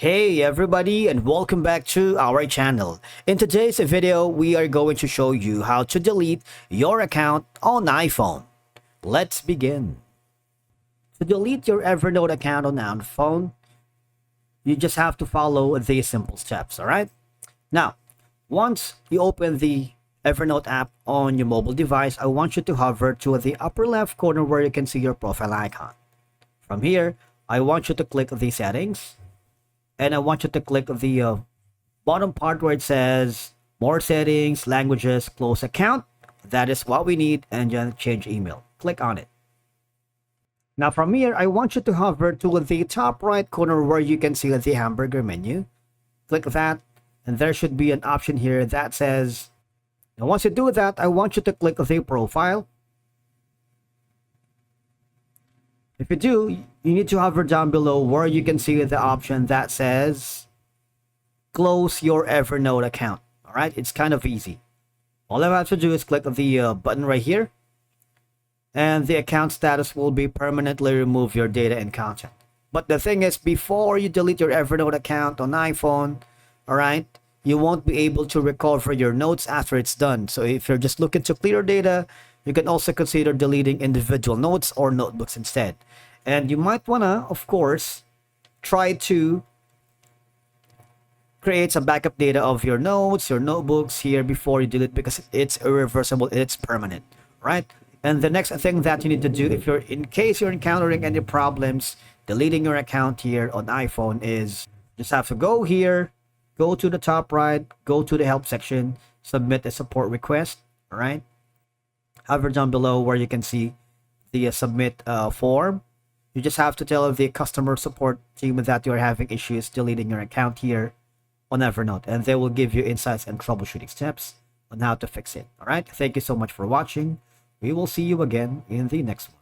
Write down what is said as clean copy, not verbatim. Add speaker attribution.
Speaker 1: Hey everybody, and welcome back to our channel. In today's video, we are going to show you how to delete your account on iPhone. Let's begin. To delete your Evernote account on iPhone, you just have to follow these simple steps, alright? Now, once you open the Evernote app on your mobile device, I want you to hover to the upper left corner where you can see your profile icon. From here, I want you to click the settings. And I want you to click the bottom part where it says more settings, languages, close account. That is what we need, and then change email. Click on it. Now from here, I want you to hover to the top right corner where you can see the hamburger menu. Click that, and there should be an option here that says, and once you do that, I want you to click the profile. If you do, you need to hover down below where you can see the option that says close your Evernote account. All right, it's kind of easy. All I have to do is click the button right here, and the account status will be permanently remove your data and content. But the thing is, before you delete your Evernote account on iPhone, all right, you won't be able to recover your notes after it's done. So if you're just looking to clear data, you can also consider deleting individual notes or notebooks instead. And you might wanna, of course, try to create some backup data of your notes, your notebooks here before you delete, because it's irreversible, it's permanent, right? And the next thing that you need to do, if you're in case you're encountering any problems deleting your account here on iPhone, is just have to go here, go to the top right, go to the help section, submit a support request, all right? Hover down below where you can see the submit form. You just have to tell the customer support team that you're having issues deleting your account here on Evernote, and they will give you insights and troubleshooting steps on how to fix it. All right, thank you so much for watching. We will see you again in the next one.